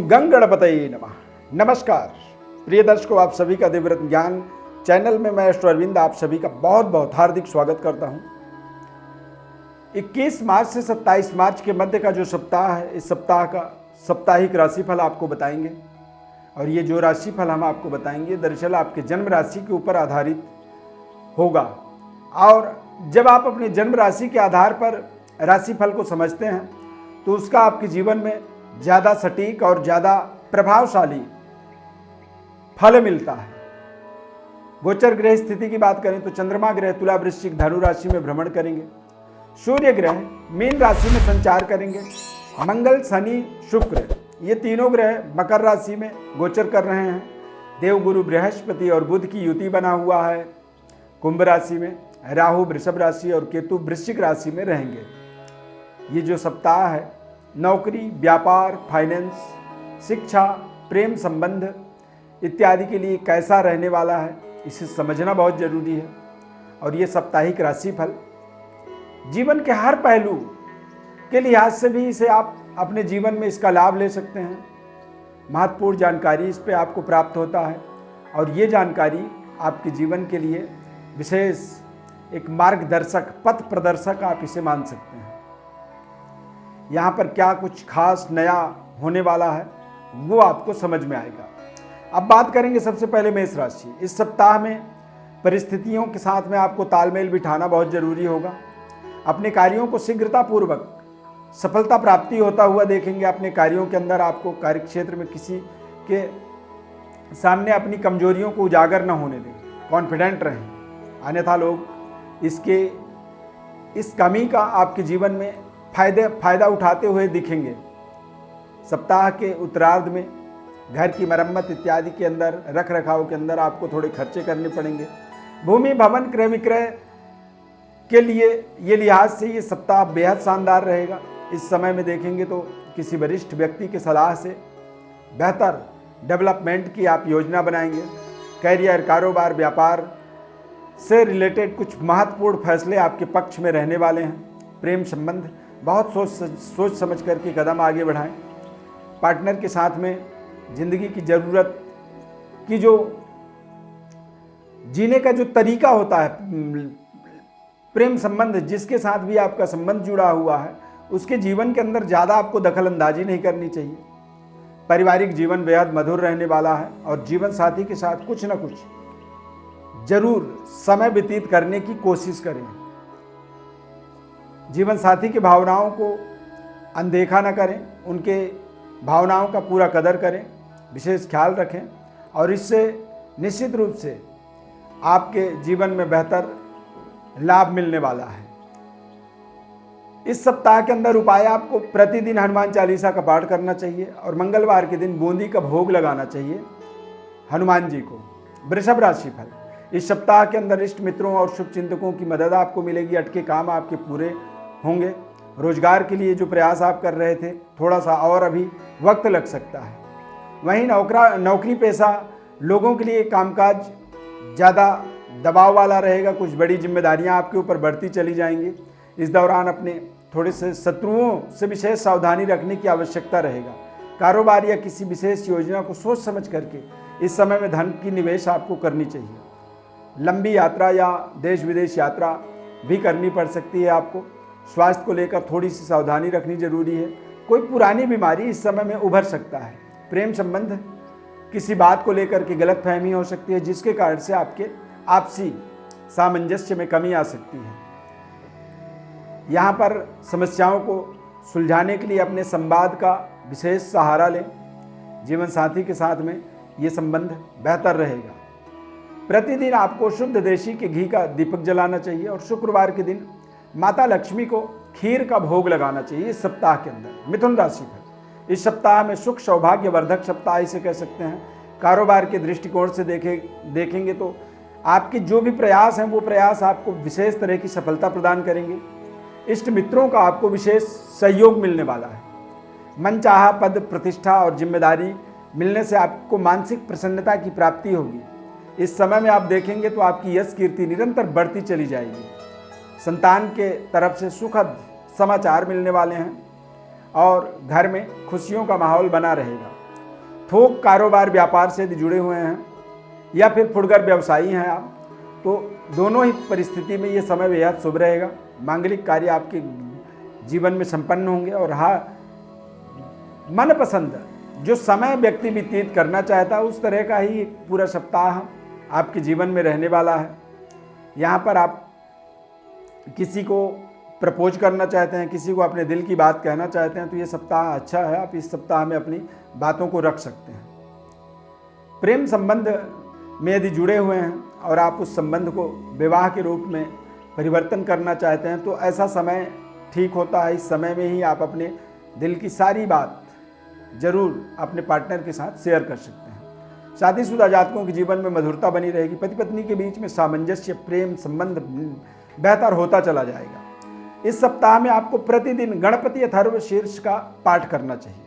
गं गणपतये नमः। नमस्कार प्रिय दर्शकों, आप सभी का दिव्यरत्न ज्ञान चैनल में मैं एस्ट्रो अरविंद आप सभी का बहुत बहुत हार्दिक स्वागत करता हूं। 21 मार्च से 27 मार्च के मध्य का जो सप्ताह है, इस सप्ताह का साप्ताहिक राशिफल आपको बताएंगे। और ये जो राशिफल हम आपको बताएंगे दरअसल आपके जन्म राशि के ऊपर आधारित होगा। और जब आप अपने जन्म राशि के आधार पर राशिफल को समझते हैं तो उसका आपके जीवन में ज़्यादा सटीक और ज़्यादा प्रभावशाली फल मिलता है। गोचर ग्रह स्थिति की बात करें तो चंद्रमा ग्रह तुला वृश्चिक धनु राशि में भ्रमण करेंगे, सूर्य ग्रह मीन राशि में संचार करेंगे, मंगल शनि शुक्र ये तीनों ग्रह मकर राशि में गोचर कर रहे हैं। देवगुरु बृहस्पति और बुध की युति बना हुआ है कुंभ राशि में, राहु वृषभ राशि और केतु वृश्चिक राशि में रहेंगे। ये जो सप्ताह है नौकरी, व्यापार, फाइनेंस, शिक्षा, प्रेम संबंध इत्यादि के लिए कैसा रहने वाला है, इसे समझना बहुत जरूरी है। और ये साप्ताहिक राशिफल जीवन के हर पहलू के लिहाज से भी इसे आप अपने जीवन में इसका लाभ ले सकते हैं। महत्वपूर्ण जानकारी इस पे आपको प्राप्त होता है और ये जानकारी आपके जीवन के लिए विशेष एक मार्गदर्शक, पथ प्रदर्शक आप इसे मान सकते हैं। यहाँ पर क्या कुछ खास नया होने वाला है वो आपको समझ में आएगा। अब बात करेंगे सबसे पहले मेष राशि। इस सप्ताह में परिस्थितियों के साथ में आपको तालमेल बिठाना बहुत जरूरी होगा। अपने कार्यों को शीघ्रतापूर्वक सफलता प्राप्ति होता हुआ देखेंगे। अपने कार्यों के अंदर आपको कार्यक्षेत्र में किसी के सामने अपनी कमजोरियों को उजागर न होने दें, कॉन्फिडेंट रहें, अन्यथा लोग इस कमी का आपके जीवन में फायदा उठाते हुए दिखेंगे। सप्ताह के उत्तरार्ध में घर की मरम्मत इत्यादि के अंदर, रख रखाव के अंदर आपको थोड़े खर्चे करने पड़ेंगे। भूमि भवन क्रय विक्रय के लिए ये लिहाज से ये सप्ताह बेहद शानदार रहेगा। इस समय में देखेंगे तो किसी वरिष्ठ व्यक्ति की सलाह से बेहतर डेवलपमेंट की आप योजना बनाएंगे। कैरियर, कारोबार, व्यापार से रिलेटेड कुछ महत्वपूर्ण फैसले आपके पक्ष में रहने वाले हैं। प्रेम संबंध बहुत सोच समझ करके कदम आगे बढ़ाएं। पार्टनर के साथ में जिंदगी की ज़रूरत की जो जीने का जो तरीका होता है, प्रेम संबंध जिसके साथ भी आपका संबंध जुड़ा हुआ है उसके जीवन के अंदर ज़्यादा आपको दखल अंदाजी नहीं करनी चाहिए। पारिवारिक जीवन बेहद मधुर रहने वाला है और जीवन साथी के साथ कुछ न कुछ जरूर समय व्यतीत करने की कोशिश करें। जीवन साथी की भावनाओं को अनदेखा न करें, उनके भावनाओं का पूरा कदर करें, विशेष ख्याल रखें और इससे निश्चित रूप से आपके जीवन में बेहतर लाभ मिलने वाला है। इस सप्ताह के अंदर उपाय आपको प्रतिदिन हनुमान चालीसा का पाठ करना चाहिए और मंगलवार के दिन बूंदी का भोग लगाना चाहिए हनुमान जी को। वृषभ राशि फल। इस सप्ताह के अंदर इष्ट मित्रों और शुभ चिंतकों की मदद आपको मिलेगी। अटके काम आपके पूरे होंगे। रोजगार के लिए जो प्रयास आप कर रहे थे थोड़ा सा और अभी वक्त लग सकता है। वहीं नौकरी पेशा लोगों के लिए कामकाज ज़्यादा दबाव वाला रहेगा। कुछ बड़ी जिम्मेदारियां आपके ऊपर बढ़ती चली जाएंगी। इस दौरान अपने थोड़े से शत्रुओं से विशेष सावधानी रखने की आवश्यकता रहेगा। कारोबार या किसी विशेष योजना को सोच समझ करके इस समय में धन की निवेश आपको करनी चाहिए। लंबी यात्रा या देश विदेश यात्रा भी करनी पड़ सकती है आपको। स्वास्थ्य को लेकर थोड़ी सी सावधानी रखनी जरूरी है। कोई पुरानी बीमारी इस समय में उभर सकता है। प्रेम संबंध किसी बात को लेकर के गलतफहमी हो सकती है जिसके कारण से आपके आपसी सामंजस्य में कमी आ सकती है। यहाँ पर समस्याओं को सुलझाने के लिए अपने संवाद का विशेष सहारा लें। जीवन साथी के साथ में ये संबंध बेहतर रहेगा। प्रतिदिन आपको शुद्ध देशी के घी का दीपक जलाना चाहिए और शुक्रवार के दिन माता लक्ष्मी को खीर का भोग लगाना चाहिए। इस सप्ताह के अंदर मिथुन राशि पर इस सप्ताह में सुख सौभाग्य वर्धक सप्ताह इसे कह सकते हैं। कारोबार के दृष्टिकोण से देखेंगे तो आपके जो भी प्रयास हैं वो प्रयास आपको विशेष तरह की सफलता प्रदान करेंगे। इष्ट मित्रों का आपको विशेष सहयोग मिलने वाला है। मनचाहा पद, प्रतिष्ठा और जिम्मेदारी मिलने से आपको मानसिक प्रसन्नता की प्राप्ति होगी। इस समय में आप देखेंगे तो आपकी यश कीर्ति निरंतर बढ़ती चली जाएगी। संतान के तरफ से सुखद समाचार मिलने वाले हैं और घर में खुशियों का माहौल बना रहेगा। थोक कारोबार व्यापार से यदि जुड़े हुए हैं या फिर फुटकर व्यवसायी हैं आप, तो दोनों ही परिस्थिति में ये समय बेहद शुभ रहेगा। मांगलिक कार्य आपके जीवन में संपन्न होंगे और मनपसंद जो समय व्यक्ति व्यतीत करना चाहता है उस तरह का ही एक पूरा सप्ताह आपके जीवन में रहने वाला है। यहाँ पर आप किसी को प्रपोज करना चाहते हैं, किसी को अपने दिल की बात कहना चाहते हैं, तो ये सप्ताह अच्छा है। आप इस सप्ताह में अपनी बातों को रख सकते हैं। प्रेम संबंध में यदि जुड़े हुए हैं और आप उस संबंध को विवाह के रूप में परिवर्तन करना चाहते हैं तो ऐसा समय ठीक होता है। इस समय में ही आप अपने दिल की सारी बात जरूर अपने पार्टनर के साथ शेयर कर सकते हैं। शादीशुदा जातकों के जीवन में मधुरता बनी रहेगी। पति पत्नी के बीच में सामंजस्य, प्रेम संबंध बेहतर होता चला जाएगा। इस सप्ताह में आपको प्रतिदिन गणपति अथर्वशीर्ष का पाठ करना चाहिए।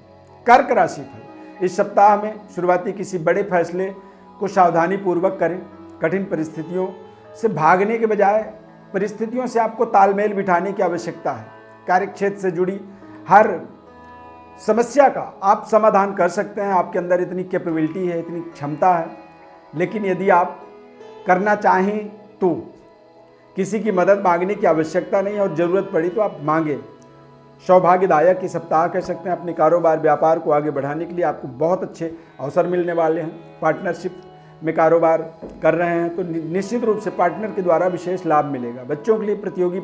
कर्क राशि फल, इस सप्ताह में शुरुआती किसी बड़े फैसले को सावधानी पूर्वक करें। कठिन परिस्थितियों से भागने के बजाय परिस्थितियों से आपको तालमेल बिठाने की आवश्यकता है। कार्यक्षेत्र से जुड़ी हर समस्या का आप समाधान कर सकते हैं। आपके अंदर इतनी कैपेबिलिटी है, इतनी क्षमता है। लेकिन यदि आप करना चाहें तो किसी की मदद मांगने की आवश्यकता नहीं है और ज़रूरत पड़ी तो आप मांगे। सौभाग्यदायक ये सप्ताह कह सकते हैं। अपने कारोबार व्यापार को आगे बढ़ाने के लिए आपको बहुत अच्छे अवसर मिलने वाले हैं। पार्टनरशिप में कारोबार कर रहे हैं तो निश्चित रूप से पार्टनर के द्वारा विशेष लाभ मिलेगा। बच्चों के लिए प्रतियोगी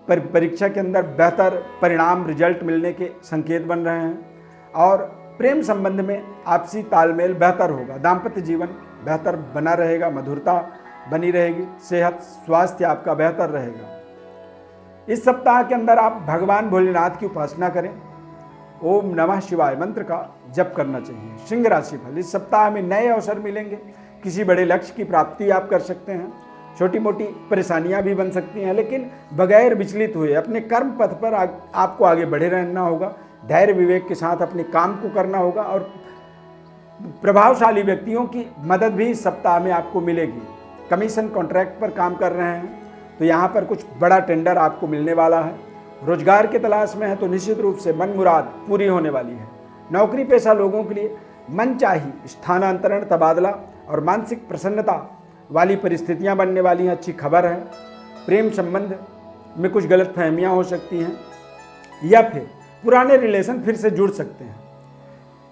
परीक्षा के अंदर बेहतर परिणाम, रिजल्ट मिलने के संकेत बन रहे हैं और प्रेम संबंध में आपसी तालमेल बेहतर होगा। दाम्पत्य जीवन बेहतर बना रहेगा, मधुरता बनी रहेगी, सेहत स्वास्थ्य आपका बेहतर रहेगा। इस सप्ताह के अंदर आप भगवान भोलेनाथ की उपासना करें। ओम नमः शिवाय मंत्र का जप करना चाहिए। सिंह राशि फल, इस सप्ताह में नए अवसर मिलेंगे। किसी बड़े लक्ष्य की प्राप्ति आप कर सकते हैं। छोटी मोटी परेशानियां भी बन सकती हैं, लेकिन बगैर विचलित हुए अपने कर्म पथ पर आपको आगे बढ़े रहना होगा। धैर्य विवेक के साथ अपने काम को करना होगा और प्रभावशाली व्यक्तियों की मदद भी इस सप्ताह में आपको मिलेगी। कमीशन कॉन्ट्रैक्ट पर काम कर रहे हैं तो यहाँ पर कुछ बड़ा टेंडर आपको मिलने वाला है। रोजगार के तलाश में है तो निश्चित रूप से मन मुराद पूरी होने वाली है। नौकरी पेशा लोगों के लिए मनचाही स्थानांतरण, तबादला और मानसिक प्रसन्नता वाली परिस्थितियां बनने वाली हैं। अच्छी खबर है। प्रेम संबंध में कुछ गलतफहमियां हो सकती हैं या फिर पुराने रिलेशन फिर से जुड़ सकते हैं।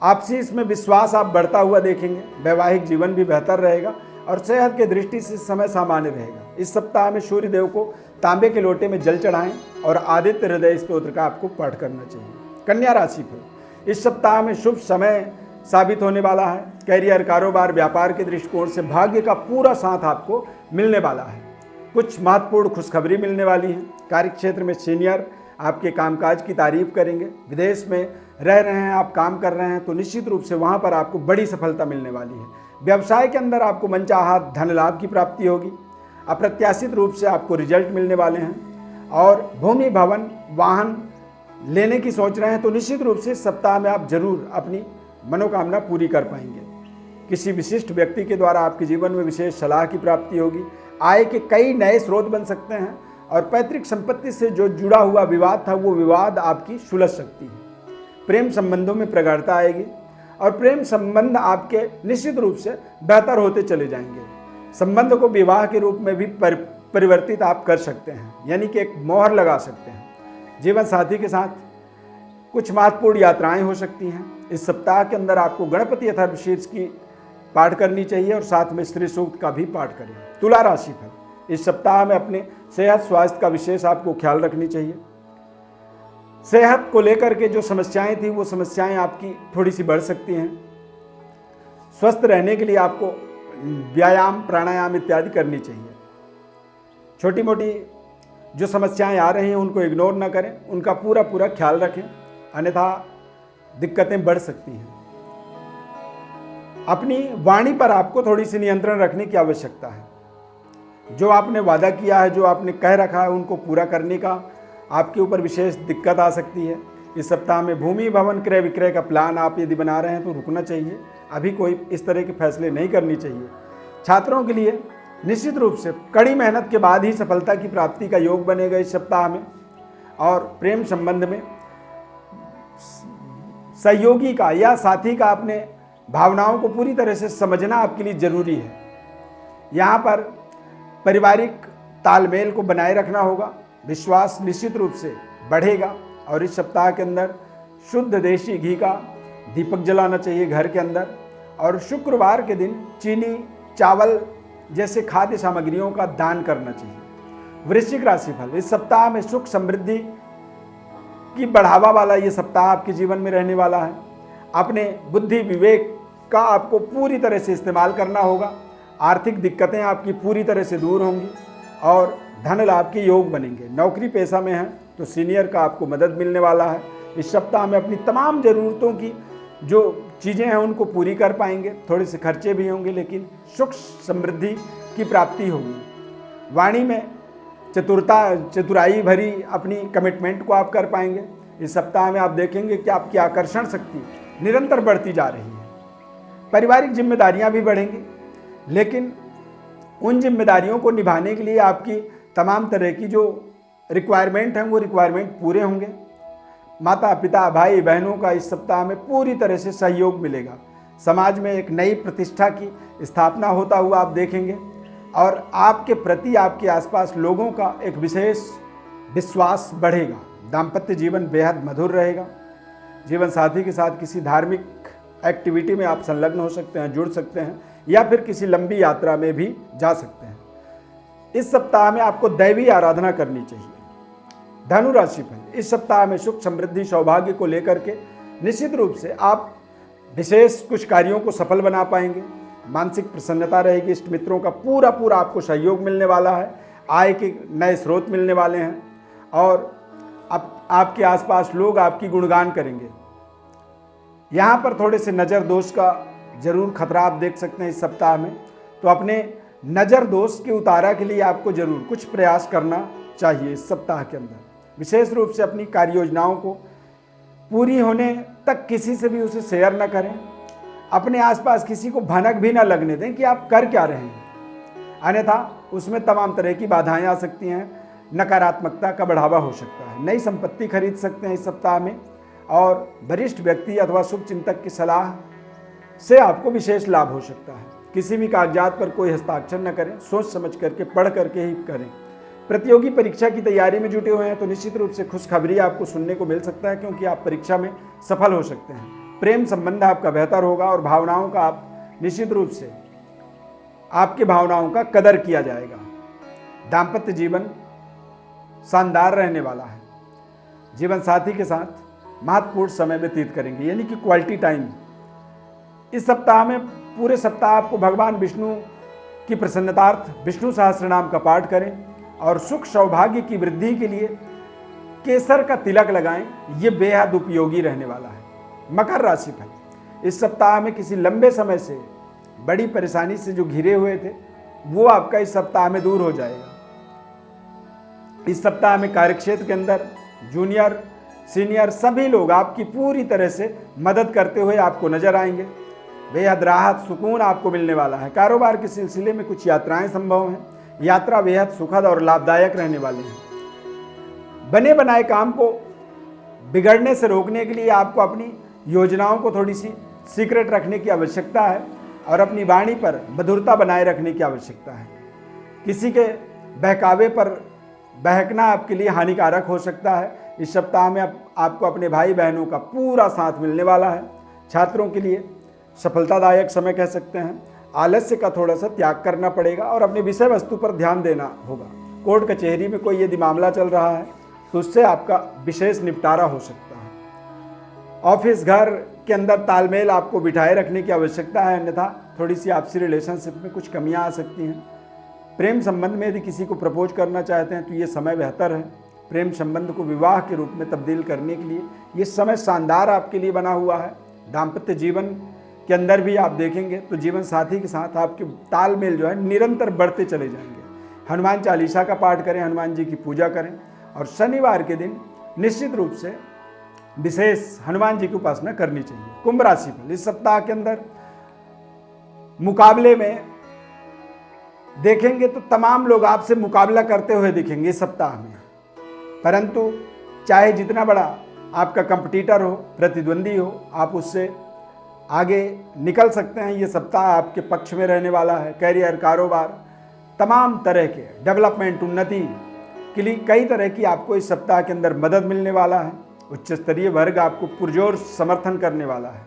आपसी इसमें विश्वास आप बढ़ता हुआ देखेंगे। वैवाहिक जीवन भी बेहतर रहेगा और सेहत की दृष्टि से समय सामान्य रहेगा। इस सप्ताह में सूर्य देव को तांबे के लोटे में जल चढ़ाएं और आदित्य हृदय स्तोत्र का आपको पाठ करना चाहिए। कन्या राशि फल, इस सप्ताह में शुभ समय साबित होने वाला है। कैरियर, कारोबार, व्यापार के दृष्टिकोण से भाग्य का पूरा साथ आपको मिलने वाला है। कुछ महत्वपूर्ण खुशखबरी मिलने वाली है। कार्यक्षेत्र में सीनियर आपके कामकाज की तारीफ करेंगे। विदेश में रह रहे हैं, आप काम कर रहे हैं तो निश्चित रूप से वहां पर आपको बड़ी सफलता मिलने वाली है। व्यवसाय के अंदर आपको मनचाहा धन लाभ की प्राप्ति होगी। अप्रत्याशित रूप से आपको रिजल्ट मिलने वाले हैं और भूमि, भवन, वाहन लेने की सोच रहे हैं तो निश्चित रूप से इस सप्ताह में आप जरूर अपनी मनोकामना पूरी कर पाएंगे। किसी विशिष्ट व्यक्ति के द्वारा आपके जीवन में विशेष सलाह की प्राप्ति होगी। आय के कई नए स्रोत बन सकते हैं और पैतृक संपत्ति से जो जुड़ा हुआ विवाद था वो विवाद आपकी सुलझ सकती है। प्रेम संबंधों में प्रगाढ़ता आएगी और प्रेम संबंध आपके निश्चित रूप से बेहतर होते चले जाएंगे। संबंध को विवाह के रूप में भी परिवर्तित आप कर सकते हैं, यानी कि एक मोहर लगा सकते हैं। जीवन साथी के साथ कुछ महत्वपूर्ण यात्राएं हो सकती हैं। इस सप्ताह के अंदर आपको गणपति अथर्वशीर्ष की पाठ करनी चाहिए और साथ में श्री सूक्त का भी पाठ करें। तुला राशि फल, इस सप्ताह में अपने सेहत स्वास्थ्य का विशेष आपको ख्याल रखनी चाहिए। सेहत को लेकर के जो समस्याएं थी वो समस्याएं आपकी थोड़ी सी बढ़ सकती हैं। स्वस्थ रहने के लिए आपको व्यायाम, प्राणायाम इत्यादि करनी चाहिए। छोटी मोटी जो समस्याएं आ रही हैं उनको इग्नोर ना करें, उनका पूरा पूरा ख्याल रखें, अन्यथा दिक्कतें बढ़ सकती हैं। अपनी वाणी पर आपको थोड़ी सी नियंत्रण रखने की आवश्यकता है। जो आपने वादा किया है, जो आपने कह रखा है, उनको पूरा करने का आपके ऊपर विशेष दिक्कत आ सकती है। इस सप्ताह में भूमि, भवन क्रय विक्रय का प्लान आप यदि बना रहे हैं तो रुकना चाहिए। अभी कोई इस तरह के फैसले नहीं करनी चाहिए। छात्रों के लिए निश्चित रूप से कड़ी मेहनत के बाद ही सफलता की प्राप्ति का योग बनेगा इस सप्ताह में। और प्रेम संबंध में सहयोगी का या साथी का अपने भावनाओं को पूरी तरह से समझना आपके लिए जरूरी है। यहाँ पर पारिवारिक तालमेल को बनाए रखना होगा, विश्वास निश्चित रूप से बढ़ेगा। और इस सप्ताह के अंदर शुद्ध देशी घी का दीपक जलाना चाहिए घर के अंदर। और शुक्रवार के दिन चीनी, चावल जैसे खाद्य सामग्रियों का दान करना चाहिए। वृश्चिक राशिफल, इस सप्ताह में सुख समृद्धि की बढ़ावा वाला ये सप्ताह आपके जीवन में रहने वाला है। अपने बुद्धि विवेक का आपको पूरी तरह से इस्तेमाल करना होगा। आर्थिक दिक्कतें आपकी पूरी तरह से दूर होंगी और धन लाभ के योग बनेंगे। नौकरी पेशा में हैं तो सीनियर का आपको मदद मिलने वाला है। इस सप्ताह में अपनी तमाम ज़रूरतों की जो चीज़ें हैं उनको पूरी कर पाएंगे। थोड़े से खर्चे भी होंगे लेकिन सुख समृद्धि की प्राप्ति होगी। वाणी में चतुराई भरी अपनी कमिटमेंट को आप कर पाएंगे। इस सप्ताह में आप देखेंगे कि आपकी आकर्षण शक्ति निरंतर बढ़ती जा रही है। पारिवारिक जिम्मेदारियां भी बढ़ेंगी लेकिन उन जिम्मेदारियों को निभाने के लिए आपकी तमाम तरह की जो रिक्वायरमेंट हैं वो रिक्वायरमेंट पूरे होंगे। माता पिता भाई बहनों का इस सप्ताह में पूरी तरह से सहयोग मिलेगा। समाज में एक नई प्रतिष्ठा की स्थापना होता हुआ आप देखेंगे और आपके प्रति आपके आसपास लोगों का एक विशेष विश्वास बढ़ेगा। दाम्पत्य जीवन बेहद मधुर रहेगा। जीवन साथी के साथ किसी धार्मिक एक्टिविटी में आप संलग्न हो सकते हैं, जुड़ सकते हैं या फिर किसी लंबी यात्रा में भी जा सकते हैं। इस सप्ताह में आपको दैवी आराधना करनी चाहिए। धनु राशिफल, इस सप्ताह में सुख समृद्धि सौभाग्य को लेकर के निश्चित रूप से आप विशेष कुछ कार्यों को सफल बना पाएंगे। मानसिक प्रसन्नता रहेगी। इष्ट मित्रों का पूरा आपको सहयोग मिलने वाला है। आय के नए स्रोत मिलने वाले हैं और आपके आसपास लोग आपकी गुणगान करेंगे। यहाँ पर थोड़े से नज़र दोष का जरूर खतरा आप देख सकते हैं इस सप्ताह में। तो अपने नज़र दोष के उतारा के लिए आपको जरूर कुछ प्रयास करना चाहिए इस सप्ताह के अंदर। विशेष रूप से अपनी कार्य योजनाओं को पूरी होने तक किसी से भी उसे शेयर न करें। अपने आसपास किसी को भनक भी ना लगने दें कि आप कर क्या रहे हैं, अन्यथा उसमें तमाम तरह की बाधाएं आ सकती हैं। नकारात्मकता का बढ़ावा हो सकता है। नई संपत्ति खरीद सकते हैं इस सप्ताह में और वरिष्ठ व्यक्ति अथवा शुभ चिंतक की सलाह से आपको विशेष लाभ हो सकता है। किसी भी कागजात पर कोई हस्ताक्षर न करें, सोच समझ करके पढ़ करके ही करें। प्रतियोगी परीक्षा की तैयारी में जुटे हुए हैं तो निश्चित रूप से खुशखबरी आपको सुनने को मिल सकता है क्योंकि आप परीक्षा में सफल हो सकते हैं। प्रेम संबंध आपका बेहतर होगा और भावनाओं का आप निश्चित रूप से आपके भावनाओं का कदर किया जाएगा। दाम्पत्य जीवन शानदार रहने वाला है। जीवन साथी के साथ महत्वपूर्ण समय व्यतीत करेंगे यानी कि क्वालिटी टाइम। इस सप्ताह में पूरे सप्ताह आपको भगवान विष्णु की प्रसन्नतार्थ विष्णु सहस्त्रनाम का पाठ करें और सुख सौभाग्य की वृद्धि के लिए केसर का तिलक लगाएं। ये बेहद उपयोगी रहने वाला है। मकर राशिफल, इस सप्ताह में किसी लंबे समय से बड़ी परेशानी से जो घिरे हुए थे वो आपका इस सप्ताह में दूर हो जाएगा। इस सप्ताह में कार्यक्षेत्र के अंदर जूनियर सीनियर सभी लोग आपकी पूरी तरह से मदद करते हुए आपको नजर आएंगे। बेहद राहत सुकून आपको मिलने वाला है। कारोबार के सिलसिले में कुछ यात्राएं संभव हैं। यात्रा बेहद सुखद और लाभदायक रहने वाले हैं। बने बनाए काम को बिगड़ने से रोकने के लिए आपको अपनी योजनाओं को थोड़ी सी सीक्रेट रखने की आवश्यकता है और अपनी वाणी पर मधुरता बनाए रखने की आवश्यकता है। किसी के बहकावे पर बहकना आपके लिए हानिकारक हो सकता है। इस सप्ताह में आपको अपने भाई बहनों का पूरा साथ मिलने वाला है। छात्रों के लिए सफलतादायक समय कह सकते हैं। आलस्य का थोड़ा सा त्याग करना पड़ेगा और अपने विषय वस्तु पर ध्यान देना होगा। कोर्ट कचहरी में कोई यदि मामला चल रहा है तो उससे आपका विशेष निपटारा हो सकता है। ऑफिस घर के अंदर तालमेल आपको बिठाए रखने की आवश्यकता है, अन्यथा थोड़ी सी आपसी रिलेशनशिप में कुछ कमियां आ सकती हैं। प्रेम संबंध में यदि किसी को प्रपोज करना चाहते हैं तो ये समय बेहतर है। प्रेम संबंध को विवाह के रूप में तब्दील करने के लिए ये समय शानदार आपके लिए बना हुआ है। दाम्पत्य जीवन के अंदर भी आप देखेंगे तो जीवन साथी के साथ आपके तालमेल जो है निरंतर बढ़ते चले जाएंगे। हनुमान चालीसा का पाठ करें, हनुमान जी की पूजा करें और शनिवार के दिन निश्चित रूप से विशेष हनुमान जी की उपासना करनी चाहिए। कुंभ राशिफल, इस सप्ताह के अंदर मुकाबले में देखेंगे तो तमाम लोग आपसे मुकाबला करते हुए दिखेंगे इस सप्ताह में, परंतु चाहे जितना बड़ा आपका कंपटीटर हो, प्रतिद्वंदी हो, आप उससे आगे निकल सकते हैं। ये सप्ताह आपके पक्ष में रहने वाला है। कैरियर, कारोबार, तमाम तरह के डेवलपमेंट, उन्नति के लिए कई तरह की आपको इस सप्ताह के अंदर मदद मिलने वाला है। उच्च स्तरीय वर्ग आपको पुरजोर समर्थन करने वाला है।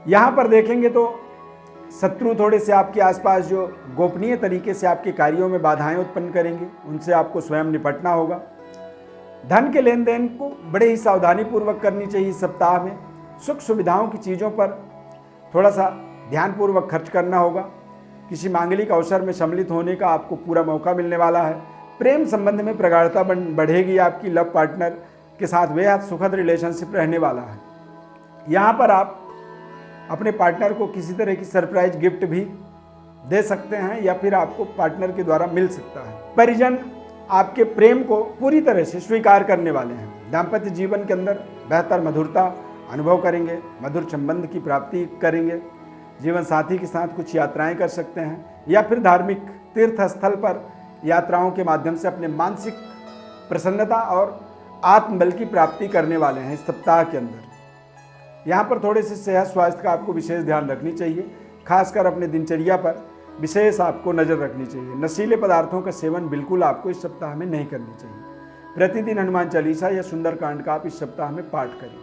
यहाँ पर देखेंगे तो शत्रु थोड़े से आपके आसपास जो गोपनीय तरीके से आपके कार्यों में बाधाएं उत्पन्न करेंगे, उनसे आपको स्वयं निपटना होगा। धन के लेन देन को बड़े ही सावधानी पूर्वक करनी चाहिए। इस सप्ताह में सुख सुविधाओं की चीज़ों पर थोड़ा सा ध्यानपूर्वक खर्च करना होगा। किसी मांगलिक अवसर में सम्मिलित होने का आपको पूरा मौका मिलने वाला है। प्रेम संबंध में प्रगाढ़ता बढ़ेगी। आपकी लव पार्टनर के साथ बेहद सुखद रिलेशनशिप रहने वाला है। यहाँ पर आप अपने पार्टनर को किसी तरह की सरप्राइज गिफ्ट भी दे सकते हैं या फिर आपको पार्टनर के द्वारा मिल सकता है। परिजन आपके प्रेम को पूरी तरह से स्वीकार करने वाले हैं। दाम्पत्य जीवन के अंदर बेहतर मधुरता अनुभव करेंगे, मधुर संबंध की प्राप्ति करेंगे। जीवन साथी के साथ कुछ यात्राएं कर सकते हैं या फिर धार्मिक तीर्थ स्थल पर यात्राओं के माध्यम से अपने मानसिक प्रसन्नता और आत्मबल की प्राप्ति करने वाले हैं इस सप्ताह के अंदर। यहाँ पर थोड़े से सेहत स्वास्थ्य का आपको विशेष ध्यान रखनी चाहिए। खासकर अपने दिनचर्या पर विशेष आपको नज़र रखनी चाहिए। नशीले पदार्थों का सेवन बिल्कुल आपको इस सप्ताह में नहीं करनी चाहिए। प्रतिदिन हनुमान चालीसा या सुंदरकांड का आप इस सप्ताह में पाठ करें।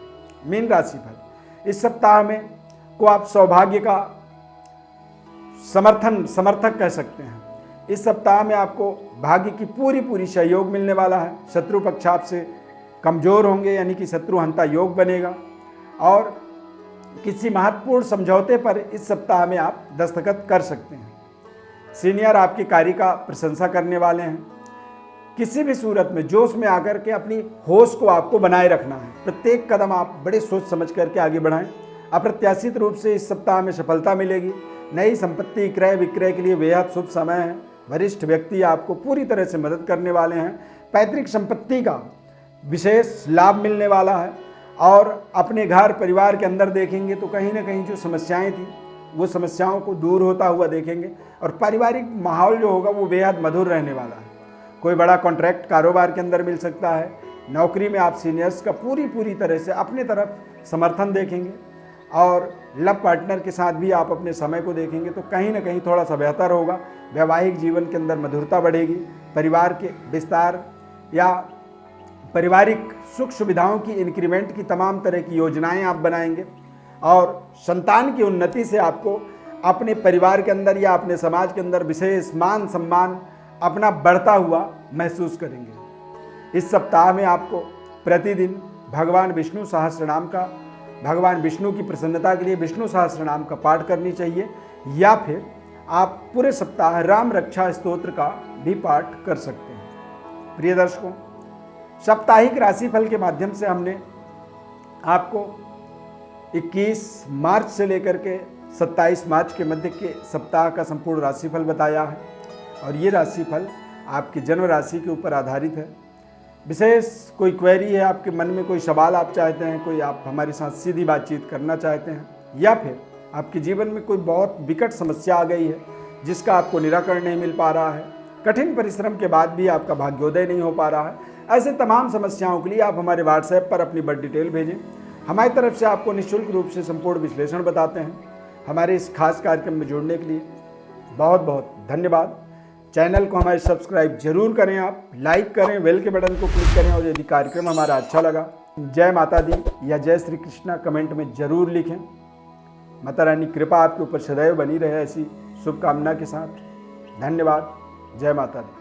मीन राशि फल, इस सप्ताह में को आप सौभाग्य का समर्थक कह सकते हैं। इस सप्ताह में आपको भाग्य की पूरी सहयोग मिलने वाला है। शत्रु पक्ष आपसे कमजोर होंगे, यानी कि शत्रु हंता योग बनेगा और किसी महत्वपूर्ण समझौते पर इस सप्ताह में आप दस्तखत कर सकते हैं। सीनियर आपके कार्य का प्रशंसा करने वाले हैं। किसी भी सूरत में जोश में आकर के अपनी होश को आपको बनाए रखना है। प्रत्येक कदम आप बड़े सोच समझ करके आगे बढ़ाएं। अप्रत्याशित रूप से इस सप्ताह में सफलता मिलेगी। नई संपत्ति क्रय विक्रय के लिए बेहद शुभ समय है। वरिष्ठ व्यक्ति आपको पूरी तरह से मदद करने वाले हैं। पैतृक संपत्ति का विशेष लाभ मिलने वाला है और अपने घर परिवार के अंदर देखेंगे तो कहीं ना कहीं जो समस्याएं थी वो समस्याओं को दूर होता हुआ देखेंगे और पारिवारिक माहौल जो होगा वो बेहद मधुर रहने वाला है। कोई बड़ा कॉन्ट्रैक्ट कारोबार के अंदर मिल सकता है। नौकरी में आप सीनियर्स का पूरी तरह से अपने तरफ समर्थन देखेंगे और लव पार्टनर के साथ भी आप अपने समय को देखेंगे तो कहीं ना कहीं थोड़ा सा बेहतर होगा। वैवाहिक जीवन के अंदर मधुरता बढ़ेगी। परिवार के विस्तार या पारिवारिक सुख सुविधाओं की इंक्रीमेंट की तमाम तरह की योजनाएं आप बनाएंगे और संतान की उन्नति से आपको अपने परिवार के अंदर या अपने समाज के अंदर विशेष मान सम्मान अपना बढ़ता हुआ महसूस करेंगे। इस सप्ताह में आपको प्रतिदिन भगवान विष्णु सहस्त्रनाम का, भगवान विष्णु की प्रसन्नता के लिए विष्णु सहस्त्रनाम का पाठ करनी चाहिए या फिर आप पूरे सप्ताह राम रक्षा स्तोत्र का भी पाठ कर सकते हैं। प्रिय दर्शकों, साप्ताहिक राशिफल के माध्यम से हमने आपको 21 मार्च से लेकर के 27 मार्च के मध्य के सप्ताह का संपूर्ण राशिफल बताया है और ये राशिफल आपकी जन्म राशि के ऊपर आधारित है। विशेष कोई क्वेरी है आपके मन में, कोई सवाल आप चाहते हैं, कोई आप हमारे साथ सीधी बातचीत करना चाहते हैं या फिर आपके जीवन में कोई बहुत विकट समस्या आ गई है जिसका आपको निराकरण नहीं मिल पा रहा है, कठिन परिश्रम के बाद भी आपका भाग्योदय नहीं हो पा रहा है, ऐसे तमाम समस्याओं के लिए आप हमारे व्हाट्सएप पर अपनी बड़ी डिटेल भेजें। हमारी तरफ से आपको निःशुल्क रूप से संपूर्ण विश्लेषण बताते हैं। हमारे इस खास कार्यक्रम में जुड़ने के लिए बहुत बहुत धन्यवाद। चैनल को हमारे सब्सक्राइब जरूर करें, आप लाइक करें, बेल के बटन को क्लिक करें और यदि कार्यक्रम हमारा अच्छा लगा जय माता दी या जय श्री कृष्णा कमेंट में जरूर लिखें। माता रानी कृपा आपके ऊपर सदैव बनी रहे, ऐसी शुभकामना के साथ धन्यवाद। जय माता दी।